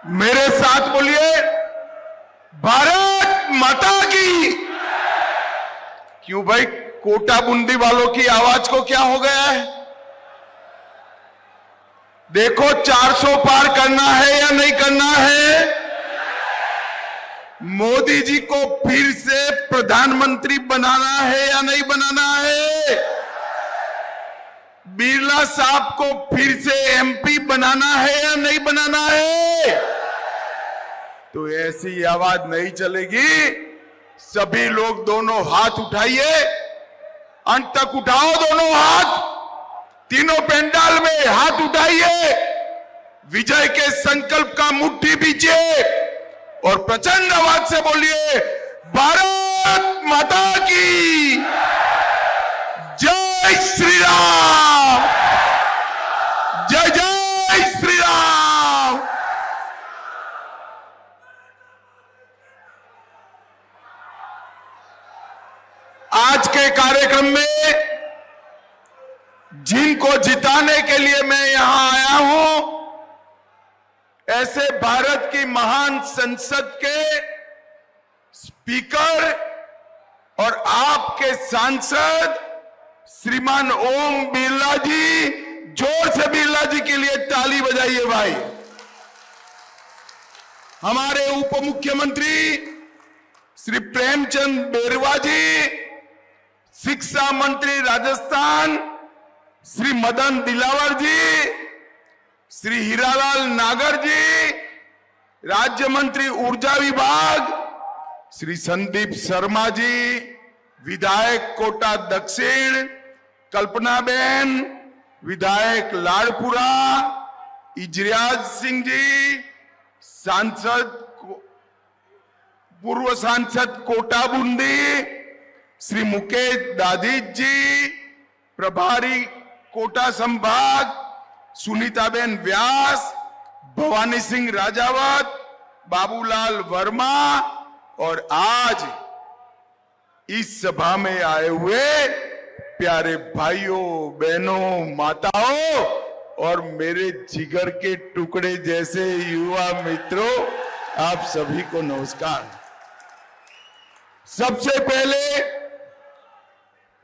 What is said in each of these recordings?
मेरे साथ बोलिए, भारत माता की। क्यों भाई, कोटा बूंदी वालों की आवाज को क्या हो गया है? देखो, 400 पार करना है या नहीं करना है? मोदी जी को फिर से प्रधानमंत्री बनाना है या नहीं बनाना है? बिरला साहब को फिर से एमपी बनाना है या नहीं बनाना है? तो ऐसी आवाज नहीं चलेगी। सभी लोग दोनों हाथ उठाइए, अंत तक उठाओ दोनों हाथ, तीनों पंडाल में हाथ उठाइए, विजय के संकल्प का मुट्ठी बीजिए और प्रचंड आवाज से बोलिए, भारत माता की जय श्री राम, जय जय श्री राम। आज के कार्यक्रम में जिनको जिताने के लिए मैं यहां आया हूं, ऐसे भारत की महान संसद के स्पीकर और आपके सांसद श्रीमान ओम बिरला जी, जोर से बिरला जी के लिए ताली बजाइए भाई। हमारे उप मुख्यमंत्री श्री प्रेमचंद बेरवा जी, शिक्षा मंत्री राजस्थान श्री मदन दिलावर जी, श्री हीरालाल नागर जी, राज्य मंत्री ऊर्जा विभाग श्री संदीप शर्मा जी, विधायक कोटा दक्षिण कल्पनाबेन, विधायक लाड़पुरा इजरियाज सिंह जी, सांसद पूर्व सांसद कोटा बूंदी श्री मुकेश दादीज जी, प्रभारी कोटा संभाग सुनीताबेन व्यास, भवानी सिंह राजावत, बाबूलाल वर्मा और आज इस सभा में आए हुए प्यारे भाइयों बहनों माताओं और मेरे जिगर के टुकड़े जैसे युवा मित्रों, आप सभी को नमस्कार। सबसे पहले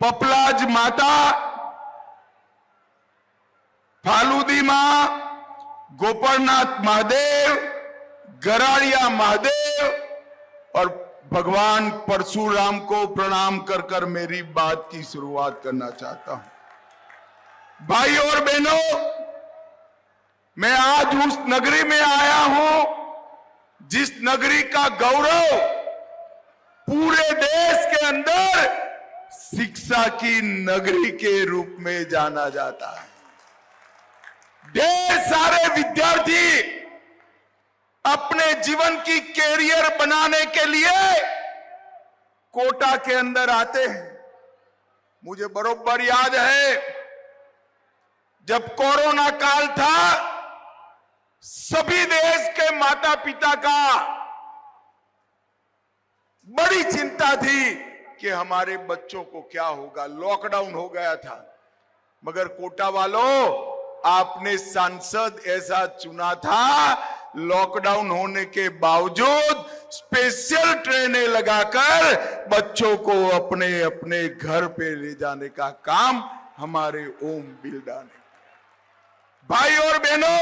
पपलाज माता, फालूदी मां, गोपरनाथ महादेव, गराड़िया महादेव और भगवान परशुराम को प्रणाम कर कर मेरी बात की शुरुआत करना चाहता हूं। भाई और बहनों, मैं आज उस नगरी में आया हूं जिस नगरी का गौरव पूरे देश के अंदर शिक्षा की नगरी के रूप में जाना जाता है। ढेर सारे विद्यार्थी अपने जीवन की कैरियर बनाने के लिए कोटा के अंदर आते हैं। मुझे बरोबर याद है, जब कोरोना काल था, सभी देश के माता पिता का बड़ी चिंता थी कि हमारे बच्चों को क्या होगा। लॉकडाउन हो गया था, मगर कोटा वालों, आपने सांसद ऐसा चुना था, लॉकडाउन होने के बावजूद स्पेशल ट्रेनें लगाकर बच्चों को अपने अपने घर पे ले जाने का काम हमारे ओम बिरला ने। भाई और बहनों,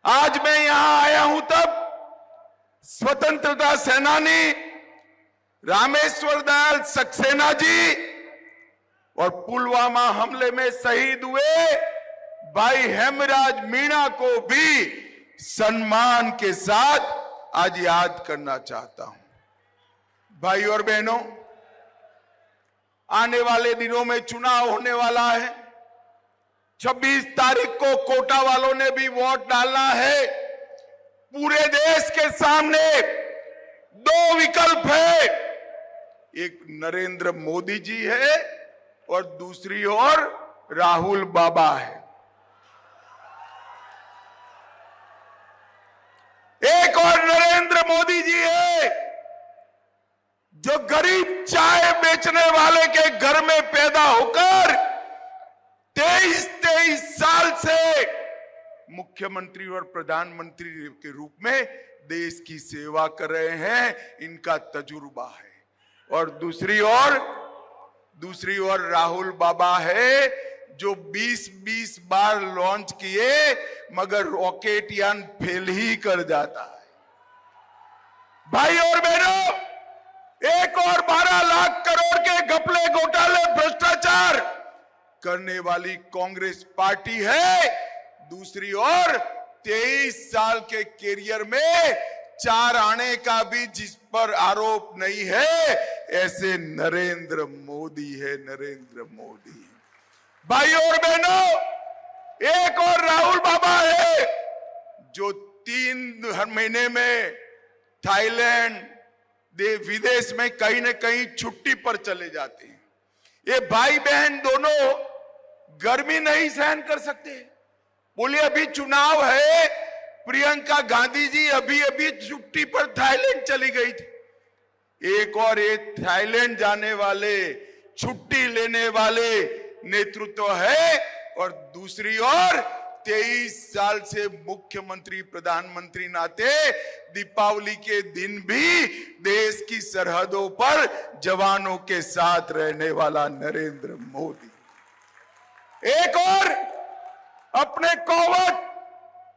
आज मैं यहां आया हूं तब स्वतंत्रता सेनानी रामेश्वर दयाल सक्सेना जी और पुलवामा हमले में शहीद हुए भाई हेमराज मीणा को भी सम्मान के साथ आज याद करना चाहता हूं। भाई और बहनों, आने वाले दिनों में चुनाव होने वाला है। 26 तारीख को कोटा वालों ने भी वोट डालना है। पूरे देश के सामने दो विकल्प है, एक नरेंद्र मोदी जी है और दूसरी ओर राहुल बाबा है। एक और नरेंद्र मोदी जी है जो गरीब चाय बेचने वाले के घर में पैदा होकर 23 साल से मुख्यमंत्री और प्रधानमंत्री के रूप में देश की सेवा कर रहे हैं, इनका तजुर्बा है। और दूसरी ओर राहुल बाबा है, जो 20-20 बार लॉन्च किए मगर रॉकेट यान फेल ही कर जाता है। भाई और बहनों, एक और 12 लाख करोड़ के घपले, घोटाले, भ्रष्टाचार करने वाली कांग्रेस पार्टी है। दूसरी ओर 23 साल के कैरियर में 4 आने का भी जिस पर आरोप नहीं है, ऐसे नरेंद्र मोदी है, नरेंद्र मोदी। भाई और बहनों, एक और राहुल बाबा है, जो 3 हर महीने में थाईलैंड विदेश में कहीं न कहीं छुट्टी पर चले जाते हैं। ये भाई बहन दोनों गर्मी नहीं सहन कर सकते। बोलिए, अभी चुनाव है, प्रियंका गांधी जी अभी छुट्टी पर थाईलैंड चली गई थी। एक और एक थाईलैंड जाने वाले, छुट्टी लेने वाले नेतृत्व है, और दूसरी ओर 23 साल से मुख्यमंत्री प्रधानमंत्री नाते दीपावली के दिन भी देश की सरहदों पर जवानों के साथ रहने वाला नरेंद्र मोदी। एक और अपने कौवत,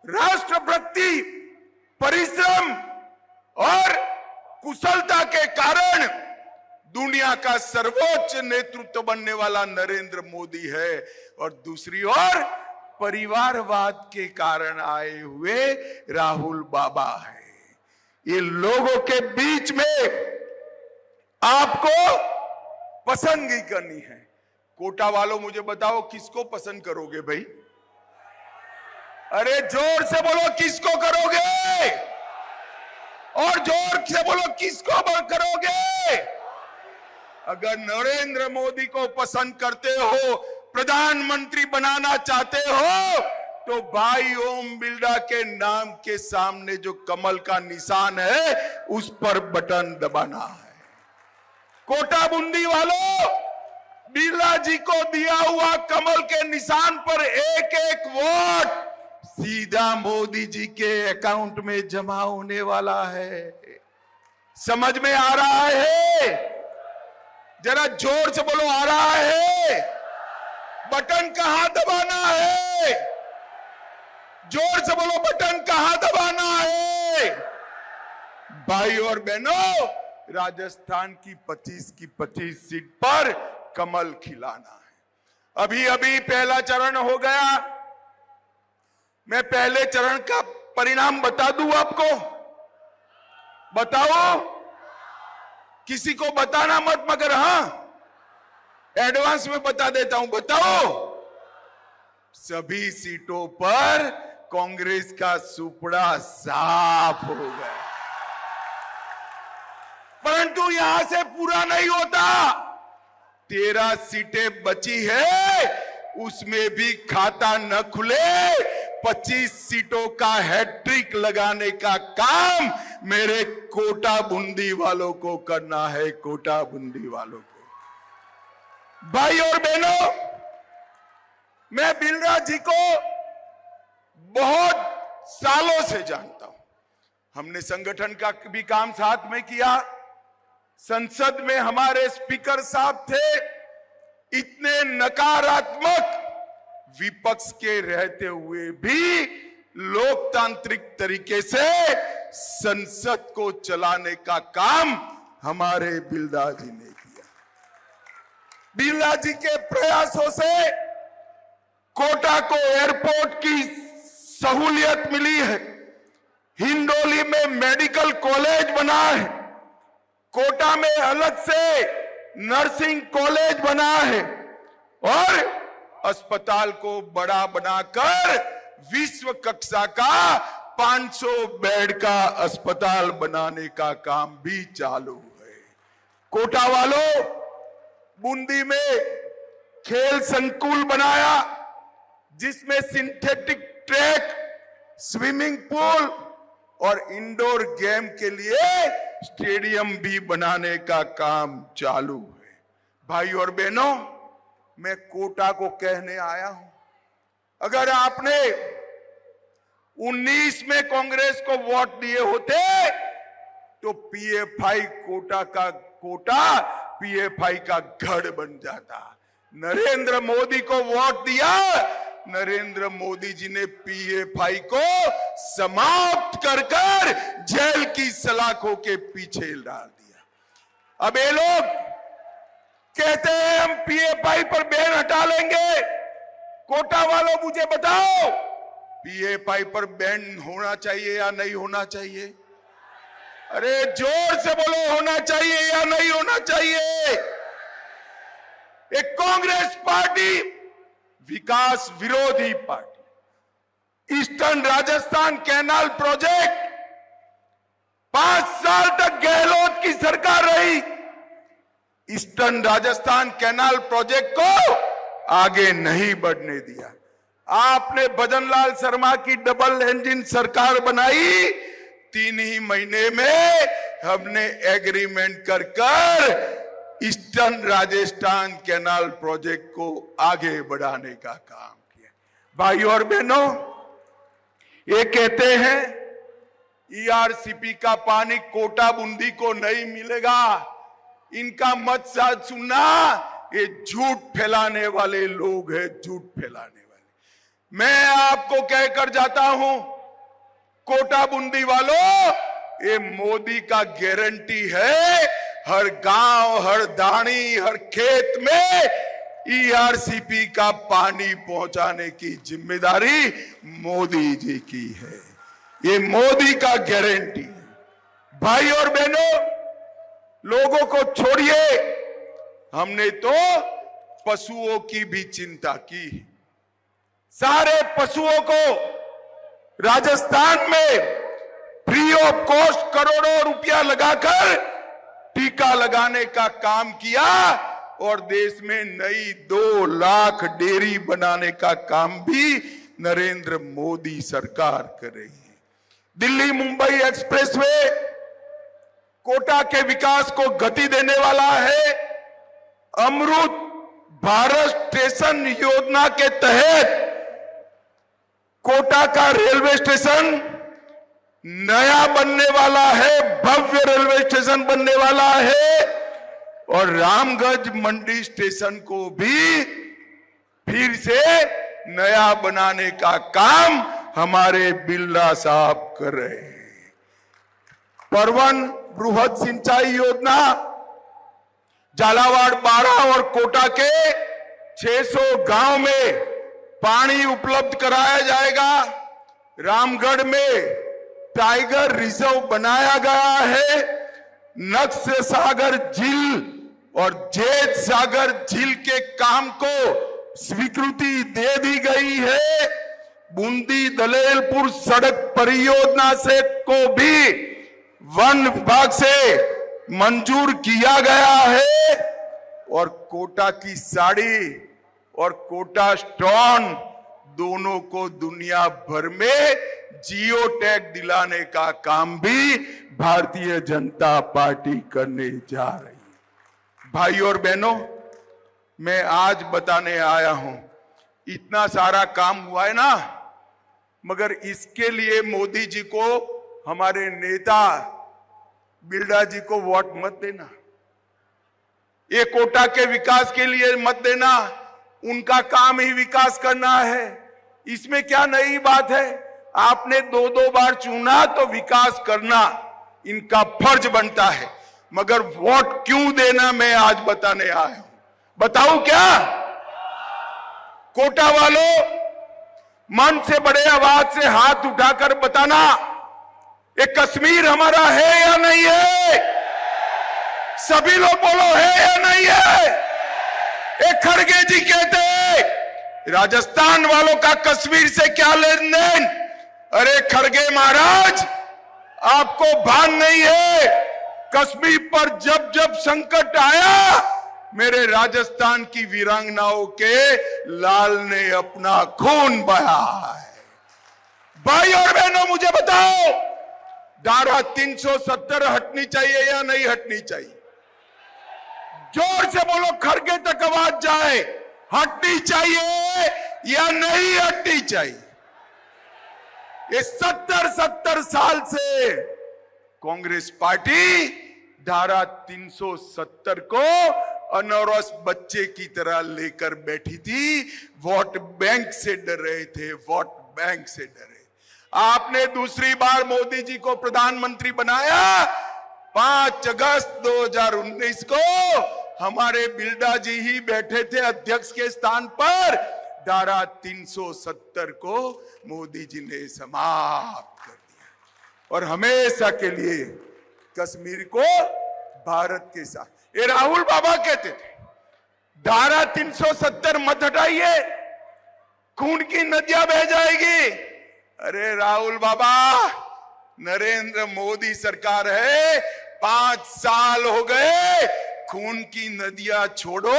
राष्ट्रभक्ति, परिश्रम और कुशलता के कारण दुनिया का सर्वोच्च नेतृत्व बनने वाला नरेंद्र मोदी है, और दूसरी ओर परिवारवाद के कारण आए हुए राहुल बाबा है। ये लोगों के बीच में आपको पसंदगी करनी है। कोटा वालों, मुझे बताओ किसको पसंद करोगे भाई? अरे जोर से बोलो, किसको करोगे? और जोर से बोलो, किसको करोगे? अगर नरेंद्र मोदी को पसंद करते हो, प्रधानमंत्री बनाना चाहते हो, तो भाई ओम बिरला के नाम के सामने जो कमल का निशान है, उस पर बटन दबाना है। कोटा बूंदी वालों, बिरला जी को दिया हुआ कमल के निशान पर एक एक वोट सीधा मोदी जी के अकाउंट में जमा होने वाला है। समझ में आ रहा है? जरा जोर से बोलो, आ रहा है? बटन कहां दबाना है? जोर से बोलो, बटन कहां दबाना है? भाई और बहनों, राजस्थान की 25 की 25 सीट पर कमल खिलाना है। अभी पहला चरण हो गया। मैं पहले चरण का परिणाम बता दूं आपको? बताओ? किसी को बताना मत, मगर हां, एडवांस में बता देता हूं। बताओ? सभी सीटों पर कांग्रेस का सुपड़ा साफ हो गया। परंतु यहां से पूरा नहीं होता। 13 सीटें बची है, उसमें भी खाता न खुले। 25 सीटों का हैट्रिक लगाने का काम मेरे कोटा बूंदी वालों को करना है, कोटा बूंदी वालों को। भाई और बहनों, मैं बिरला जी को बहुत सालों से जानता हूं। हमने संगठन का भी काम साथ में किया। संसद में हमारे स्पीकर साहब थे। इतने नकारात्मक विपक्ष के रहते हुए भी लोकतांत्रिक तरीके से संसद को चलाने का काम हमारे बिरला जी ने किया। बिरला जी के प्रयासों से कोटा को एयरपोर्ट की सहूलियत मिली है। हिंडोली में मेडिकल कॉलेज बना है। कोटा में अलग से नर्सिंग कॉलेज बना है, और अस्पताल को बड़ा बनाकर विश्व कक्षा का 500 बेड का अस्पताल बनाने का काम भी चालू है। कोटा वालों, बूंदी में खेल संकुल बनाया, जिसमें सिंथेटिक ट्रैक, स्विमिंग पूल और इंडोर गेम के लिए स्टेडियम भी बनाने का काम चालू है। भाई और बहनों, मैं कोटा को कहने आया हूं, अगर आपने 19 में कांग्रेस को वोट दिए होते तो पीएफआई कोटा पीएफआई का गढ़ बन जाता। नरेंद्र मोदी को वोट दिया, नरेंद्र मोदी जी ने पीएफआई को समाप्त कर जेल की सलाखों के पीछे डाल दिया। अब ये लोग कहते हैं हम पीएफआई पर बैन हटा लेंगे। कोटा वालों मुझे बताओ, पीएफआई पर बैन होना चाहिए या नहीं होना चाहिए? अरे जोर से बोलो, होना चाहिए या नहीं होना चाहिए? एक कांग्रेस पार्टी विकास विरोधी party, eastern Rajasthan canal project 5 साल तक गहलोत की सरकार रही। ईस्टर्न राजस्थान कैनाल प्रोजेक्ट को आगे नहीं बढ़ने दिया। आपने भजनलाल शर्मा की डबल इंजन सरकार बनाई, 3 ही महीने में हमने एग्रीमेंट कर ईस्टर्न राजस्थान कैनाल प्रोजेक्ट को आगे बढ़ाने का काम किया। भाइयों और बहनों, ये कहते हैं ईआरसीपी का पानी कोटा बूंदी को नहीं मिलेगा। इनका मत साथ सुनना, ये झूठ फैलाने वाले लोग हैं, झूठ फैलाने वाले। मैं आपको कहकर जाता हूं, कोटा बूंदी वालों, ये मोदी का गारंटी है, हर गांव, हर दानी, हर खेत में ईआरसीपी का पानी पहुंचाने की जिम्मेदारी मोदी जी की है। ये मोदी का गारंटी है। भाई और बहनों, लोगों को छोड़िए, हमने तो पशुओं की भी चिंता की। सारे पशुओं को राजस्थान में फ्री ऑफ कॉस्ट करोड़ों रुपया लगाकर टीका लगाने का काम किया और देश में नई 2 लाख डेयरी बनाने का काम भी नरेंद्र मोदी सरकार कर रही है। दिल्ली मुंबई एक्सप्रेसवे कोटा के विकास को गति देने वाला है। अमृत भारत स्टेशन योजना के तहत कोटा का रेलवे स्टेशन नया बनने वाला है, भव्य रेलवे स्टेशन बनने वाला है और रामगंज मंडी स्टेशन को भी फिर से नया बनाने का काम हमारे बिरला साहब कर रहे हैं। परवन बृहद सिंचाई योजना, झालावाड़ 12 और कोटा के 600 गांव में पानी उपलब्ध कराया जाएगा। रामगढ़ में टाइगर रिजर्व बनाया गया है। नक्स्य सागर झील और जेठ सागर झील के काम को स्वीकृति दे दी गई है। बूंदी दलेलपुर सड़क परियोजना से को भी वन विभाग से मंजूर किया गया है और कोटा की साड़ी और कोटा स्टोन दोनों को दुनिया भर में जियो टैग दिलाने का काम भी भारतीय जनता पार्टी करने जा रही है। भाइयों और बहनों, मैं आज बताने आया हूं, इतना सारा काम हुआ है ना, मगर इसके लिए मोदी जी को, हमारे नेता बिरला जी को वोट मत देना। ये कोटा के विकास के लिए मत देना, उनका काम ही विकास करना है। इसमें क्या नई बात है? आपने 2 बार चुना तो विकास करना इनका फर्ज बनता है, मगर वोट क्यों देना मैं आज बताने आया हूं। बताऊं क्या? कोटा वालों, मन से बड़े आवाज से हाथ उठाकर बताना, ये कश्मीर हमारा है या नहीं है? सभी लोग बोलो, है या नहीं है? एक खड़गे जी कहते हैं राजस्थान वालों का कश्मीर से क्या लेन देन? अरे खड़गे महाराज, आपको भान नहीं है, कश्मीर पर जब जब संकट आया, मेरे राजस्थान की वीरांगनाओं के लाल ने अपना खून बहाया है। भाई और बहनों, मुझे बताओ, धारा 370 हटनी चाहिए या नहीं हटनी चाहिए? जोर से बोलो, खड़गे तक आवाज जाए, हटनी चाहिए या नहीं हटनी चाहिए? ये 70 साल से कांग्रेस पार्टी धारा 370 को अनौरस बच्चे की तरह लेकर बैठी थी। वोट बैंक से डर रहे थे, वोट बैंक से डरे। आपने दूसरी बार मोदी जी को प्रधानमंत्री बनाया 5 अगस्त 2019 को। हमारे बिरला जी ही बैठे थे अध्यक्ष के स्थान पर। धारा 370 को मोदी जी ने समाप्त कर दिया और हमेशा के लिए कश्मीर को भारत के साथ। ये राहुल बाबा कहते थे धारा 370 मत हटाइए, खून की नदियां बह जाएगी। अरे राहुल बाबा, नरेंद्र मोदी सरकार है, 5 साल हो गए, खून की नदियां छोड़ो,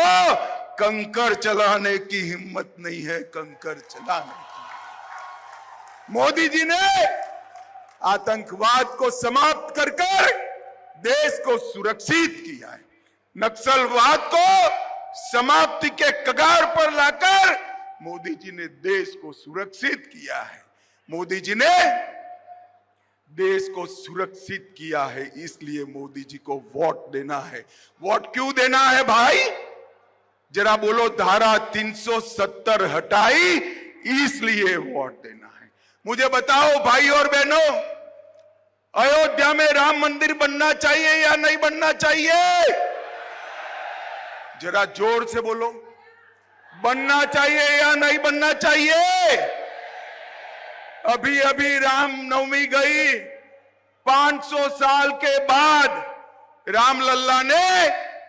कंकर चलाने की हिम्मत नहीं है, कंकर चलाने की। मोदी जी ने आतंकवाद को समाप्त कर देश को सुरक्षित किया है। नक्सलवाद को समाप्ति के कगार पर लाकर मोदी जी ने देश को सुरक्षित किया है। मोदी जी ने देश को सुरक्षित किया है, इसलिए मोदी जी को वोट देना है। वोट क्यों देना है भाई? जरा बोलो। धारा 370 हटाई, इसलिए वोट देना है। मुझे बताओ भाई और बहनों, अयोध्या में राम मंदिर बनना चाहिए या नहीं बनना चाहिए? जरा जोर से बोलो। बनना चाहिए या नहीं बनना चाहिए? अभी अभी रामनवमी गई, 500 साल के बाद रामलल्ला ने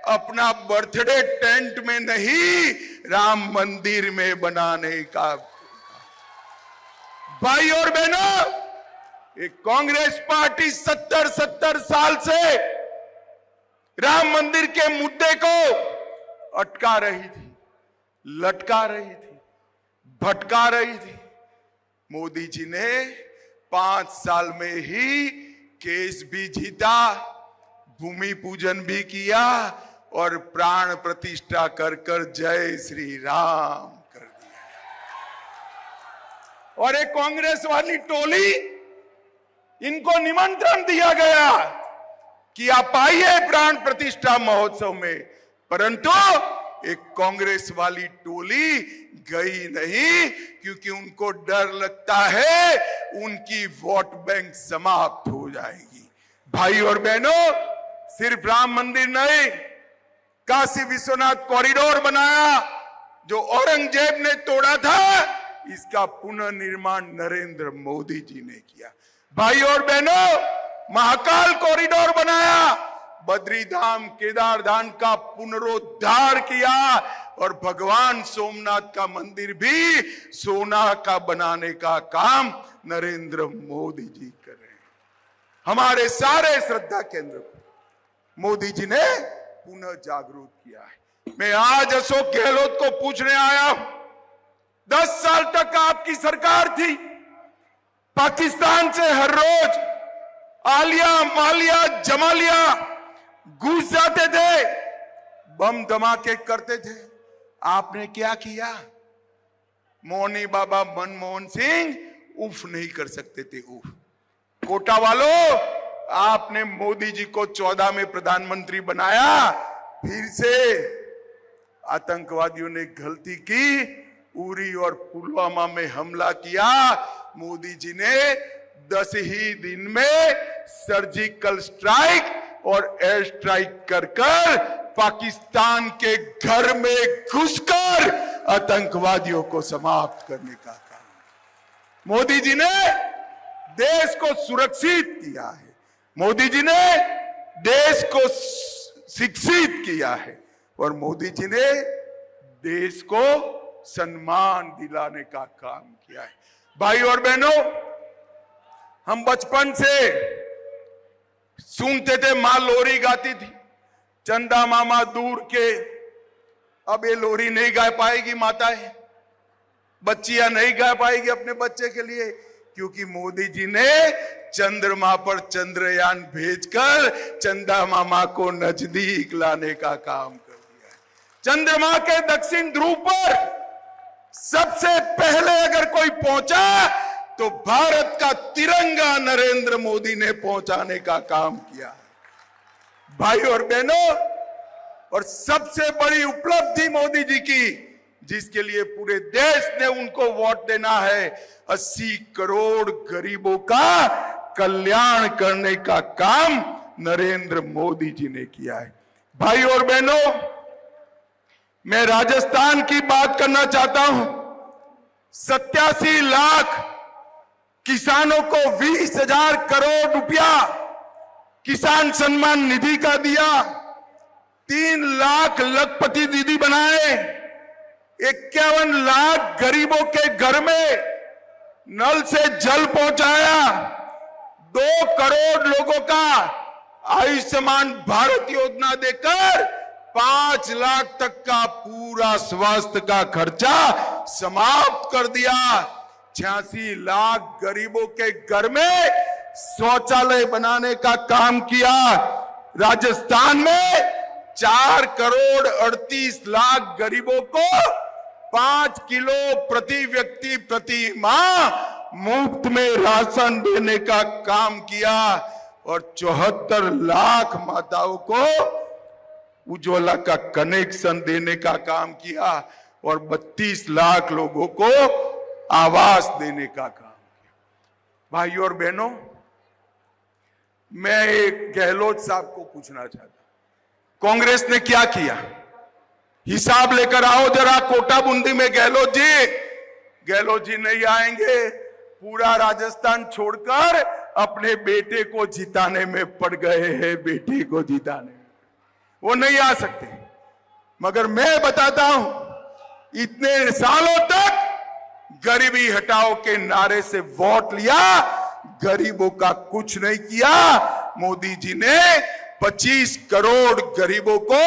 अपना बर्थडे टेंट में नहीं, राम मंदिर में बनाने का। भाई और बहनों, एक कांग्रेस पार्टी 70 साल से राम मंदिर के मुद्दे को अटका रही थी, लटका रही थी, भटका रही थी। मोदी जी ने 5 साल में ही केस भी जीता, भूमि पूजन भी किया और प्राण प्रतिष्ठा कर जय श्री राम कर दिया। और एक कांग्रेस वाली टोली, इनको निमंत्रण दिया गया कि आप आइए प्राण प्रतिष्ठा महोत्सव में, परंतु एक कांग्रेस वाली टोली गई नहीं, क्योंकि उनको डर लगता है उनकी वोट बैंक समाप्त हो जाएगी। भाई और बहनों, सिर्फ राम मंदिर नहीं, काशी विश्वनाथ कॉरिडोर बनाया जो औरंगजेब ने तोड़ा था, इसका पुनर्निर्माण नरेंद्र मोदी जी ने किया। भाई और बहनों, महाकाल कॉरिडोर बनाया, बद्री धाम केदार धाम का पुनरुद्धार किया और भगवान सोमनाथ का मंदिर भी सोना का बनाने का काम नरेंद्र मोदी जी कर रहे हैं। हमारे सारे श्रद्धा केंद्र को मोदी जी ने पुनः जागरूक किया है। मैं आज अशोक गहलोत को पूछने आया हूं, 10 साल तक आपकी सरकार थी, पाकिस्तान से हर रोज आलिया मालिया जमालिया घुस जाते थे, बम धमाके करते थे। आपने क्या किया? मौनी बाबा मनमोहन सिंह उफ नहीं कर सकते थे, उफ। कोटा वालों, आपने मोदी जी को 14 में प्रधानमंत्री बनाया, फिर से आतंकवादियों ने गलती की, उरी और पुलवामा में हमला किया। मोदी जी ने 10 ही दिन में सर्जिकल स्ट्राइक और एयर स्ट्राइक कर पाकिस्तान के घर में घुसकर आतंकवादियों को समाप्त करने का काम मोदी जी ने देश को सुरक्षित किया है। मोदी जी ने देश को शिक्षित किया है और मोदी जी ने देश को सम्मान दिलाने का काम किया है। भाई और बहनों, हम बचपन से सुनते थे, मां लोरी गाती थी, चंदा मामा दूर के। अब ये लोरी नहीं गा पाएगी माताएं, बच्चियां नहीं गा पाएगी अपने बच्चे के लिए, क्योंकि मोदी जी ने चंद्रमा पर चंद्रयान भेजकर चंदा मामा को नजदीक लाने का काम कर दिया है। चंद्रमा के दक्षिण ध्रुव पर सबसे पहले अगर कोई पहुंचा तो भारत का तिरंगा नरेंद्र मोदी ने पहुंचाने का काम किया है। भाई और बहनों, और सबसे बड़ी उपलब्धि मोदी जी की, जिसके लिए पूरे देश ने उनको वोट देना है, 80 करोड़ गरीबों का कल्याण करने का काम नरेंद्र मोदी जी ने किया है। भाई और बहनों, मैं राजस्थान की बात करना चाहता हूं। 87 लाख किसानों को 20,000 करोड़ रुपया किसान सम्मान निधि का दिया। 3 लाख लखपति दीदी बनाए। 51 लाख गरीबों के घर में नल से जल पहुंचाया। 2 करोड़ लोगों का आयुष्मान भारत योजना देकर 5 लाख तक का पूरा स्वास्थ्य का खर्चा समाप्त कर दिया। 86 लाख गरीबों के घर में शौचालय बनाने का काम किया। राजस्थान में 4 करोड़ 38 लाख गरीबों को 5 किलो प्रति व्यक्ति प्रति माह मुफ्त में राशन देने का काम किया और 74 लाख माताओं को उज्ज्वला का कनेक्शन देने का काम किया और 32 लाख लोगों को आवास देने का काम किया। भाइयों और बहनों, मैं एक गहलोत साहब को पूछना चाहता हूं, कांग्रेस ने क्या किया? हिसाब लेकर आओ जरा। कोटा बूंदी में गहलोत जी नहीं आएंगे। पूरा राजस्थान छोड़कर अपने बेटे को जिताने में पड़ गए हैं। बेटे को जिताने में वो नहीं आ सकते। मगर मैं बताता हूं, इतने सालों तक गरीबी हटाओ के नारे से वोट लिया, गरीबों का कुछ नहीं किया। मोदी जी ने 25 करोड़ गरीबों को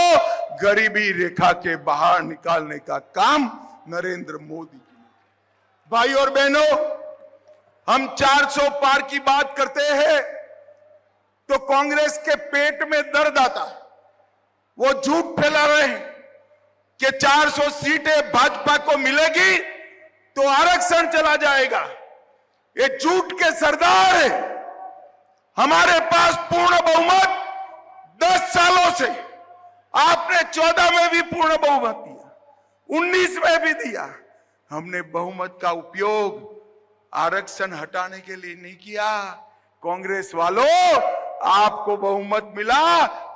गरीबी रेखा के बाहर निकालने का काम नरेंद्र मोदी जी ने। भाई और बहनों, हम 400 पार की बात करते हैं तो कांग्रेस के पेट में दर्द आता है। वो झूठ फैला रहे हैं कि 400 सीटें भाजपा को मिलेगी तो आरक्षण चला जाएगा। ये झूठ के सरदार है। हमारे पास पूर्ण बहुमत 10 सालों से, आपने 14 में भी पूर्ण बहुमत दिया, 19 में भी दिया। हमने बहुमत का उपयोग आरक्षण हटाने के लिए नहीं किया। कांग्रेस वालों, आपको बहुमत मिला,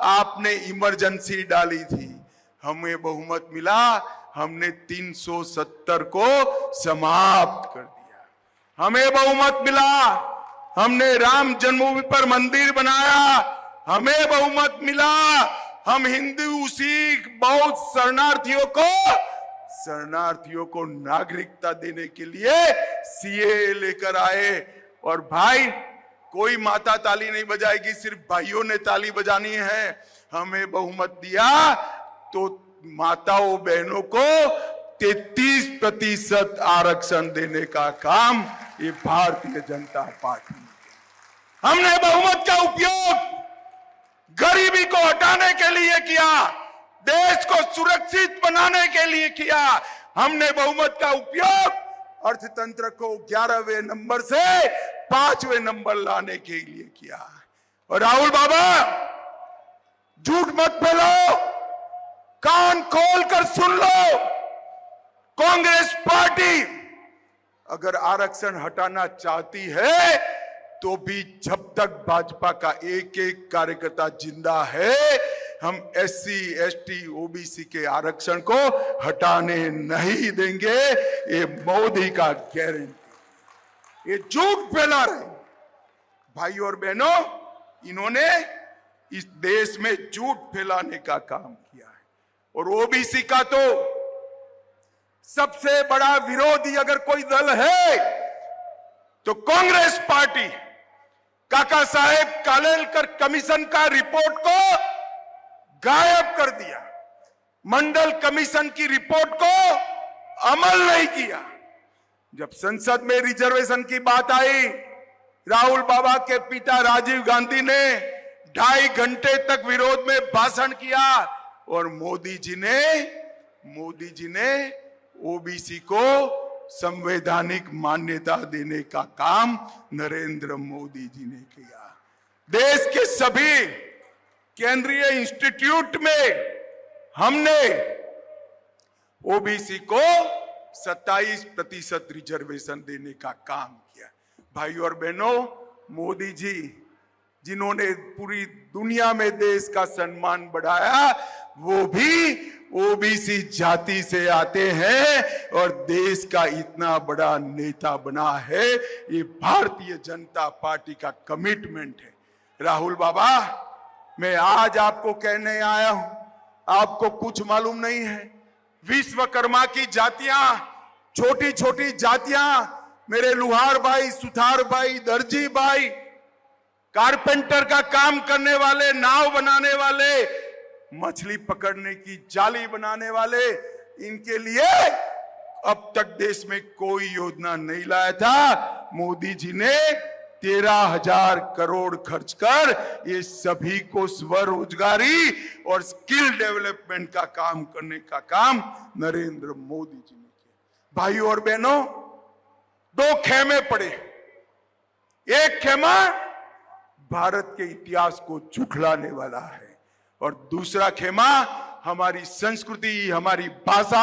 आपने इमरजेंसी डाली थी। हमें बहुमत मिला, हमने 370 को समाप्त कर दिया। हमें बहुमत मिला, हमने राम जन्मभूमि पर मंदिर बनाया। हमें बहुमत मिला, हम हिंदू सिख बौद्ध शरणार्थियों को नागरिकता देने के लिए सीए लेकर आए। और भाई, कोई माता ताली नहीं बजाएगी, सिर्फ भाइयों ने ताली बजानी है। हमें बहुमत दिया तो माताओं बहनों को 33% आरक्षण देने का काम ये भारतीय जनता पार्टी ने किया। हमने बहुमत का उपयोग गरीबी को हटाने के लिए किया, देश को सुरक्षित बनाने के लिए किया। हमने बहुमत का उपयोग अर्थतंत्र को 11वें नंबर से 5वें नंबर लाने के लिए किया। और राहुल बाबा, झूठ मत फैलाओ, कान खोलकर सुन लो। कांग्रेस पार्टी अगर आरक्षण हटाना चाहती है तो भी जब तक भाजपा का एक एक कार्यकर्ता जिंदा है, हम SC, ST, OBC के आरक्षण को हटाने नहीं देंगे। ये मोदी का गारंटी। ये झूठ फैला रहे भाई और बहनों, इन्होंने इस देश में झूठ फैलाने का काम किया है। और OBC का तो सबसे बड़ा विरोधी अगर कोई दल है तो कांग्रेस पार्टी। काका साहेब कालेलकर कमीशन का रिपोर्ट को गायब कर दिया, मंडल कमीशन की रिपोर्ट को अमल नहीं किया। जब संसद में रिजर्वेशन की बात आई, राहुल बाबा के पिता राजीव गांधी ने 2.5 घंटे तक विरोध में भाषण किया और मोदी जी ने OBC को संवैधानिक मान्यता देने का काम नरेंद्र मोदी जी ने किया। देश के सभी केंद्रीय इंस्टीट्यूट में हमने ओबीसी को 27% रिजर्वेशन देने का काम किया। भाइयों और बहनों, मोदी जी जिन्होंने पूरी दुनिया में देश का सम्मान बढ़ाया, वो भी ओबीसी जाति से आते हैं और देश का इतना बड़ा नेता बना है। ये भारतीय जनता पार्टी का कमिटमेंट है। राहुल बाबा, मैं आज आपको कहने आया हूं, आपको कुछ मालूम नहीं है। विश्वकर्मा की जातियां, छोटी छोटी जातियां, मेरे लुहार भाई, सुथार भाई, दर्जी भाई, कारपेंटर का काम करने वाले, नाव बनाने वाले, मछली पकड़ने की जाली बनाने वाले, इनके लिए अब तक देश में कोई योजना नहीं लाया था। मोदी जी ने 13,000 करोड़ खर्च कर ये सभी को स्वरोजगारी और स्किल डेवलपमेंट का काम करने का काम नरेंद्र मोदी जी ने किया। भाइयों और बहनों, 2 खेमे पड़े। एक खेमा भारत के इतिहास को झुठलाने वाला है और दूसरा खेमा हमारी संस्कृति, हमारी भाषा,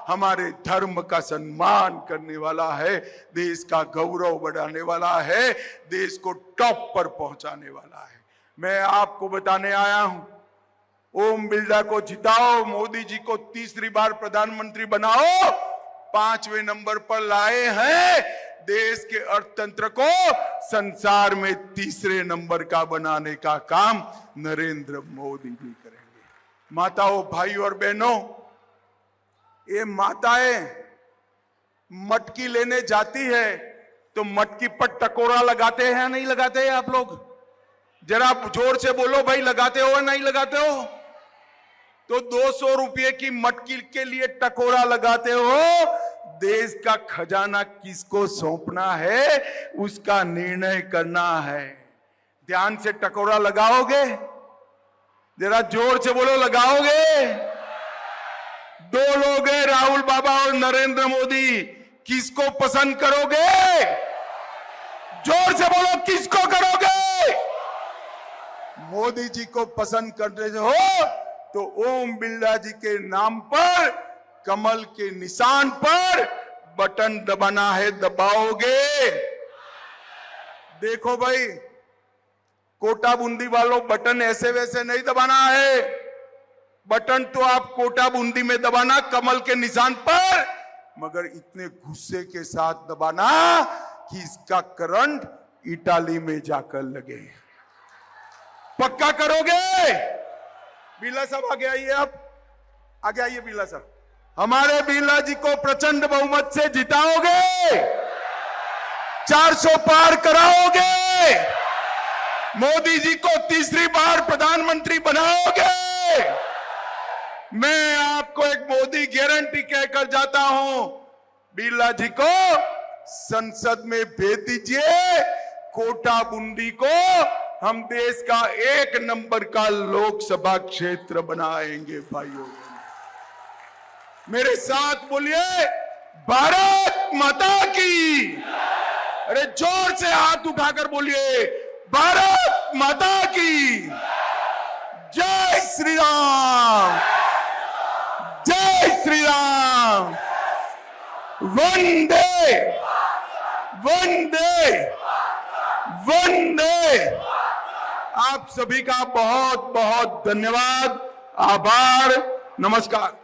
हमारे धर्म का सम्मान करने वाला है, देश का गौरव बढ़ाने वाला है, देश को टॉप पर पहुंचाने वाला है। मैं आपको बताने आया हूं, ओम बिरला को जिताओ, मोदी जी को तीसरी बार प्रधानमंत्री बनाओ, 5वें नंबर पर लाए हैं। देश के अर्थतंत्र को संसार में तीसरे नंबर का बनाने का काम नरेंद्र मोदी जी करेंगे। माताओं, भाइयों और बहनों, ये माताएं मटकी लेने जाती है तो मटकी पर टकोरा लगाते हैं, नहीं लगाते हैं आप लोग? जरा जोर से बोलो भाई, लगाते हो या नहीं लगाते हो? तो 200 रुपये की मटकी के लिए टकोरा लगाते हो। देश का खजाना किसको सौंपना है, उसका निर्णय करना है। ध्यान से टकोरा लगाओगे? जरा जोर से बोलो, लगाओगे? 2 लोग हैं, राहुल बाबा और नरेंद्र मोदी, किसको पसंद करोगे? जोर से बोलो, किसको करोगे? मोदी जी को पसंद करते हो तो ओम बिरला जी के नाम पर, कमल के निशान पर बटन दबाना है, दबाओगे? देखो भाई, कोटा बूंदी वालों, बटन ऐसे वैसे नहीं दबाना है। बटन तो आप कोटा बूंदी में दबाना, कमल के निशान पर, मगर इतने गुस्से के साथ दबाना कि इसका करंट इटाली में जाकर लगे। पक्का करोगे? बिरला साहब आगे आइए, आप आगे आइए। बिरला साहब, हमारे बिरला जी को प्रचंड बहुमत से जिताओगे? 400 पार कराओगे? मोदी जी को तीसरी बार प्रधानमंत्री बनाओगे? मैं आपको एक मोदी गारंटी कहकर जाता हूं, बिरला जी को संसद में भेज दीजिए। कोटा बूंदी को हम देश का 1 नंबर का लोकसभा क्षेत्र बनाएंगे। भाइयों, मेरे साथ बोलिए, भारत माता की। अरे जोर से हाथ उठाकर बोलिए, भारत माता की। जय श्री राम, जय श्री राम। वंदे वंदे वंदे। आप सभी का बहुत बहुत धन्यवाद, आभार, नमस्कार।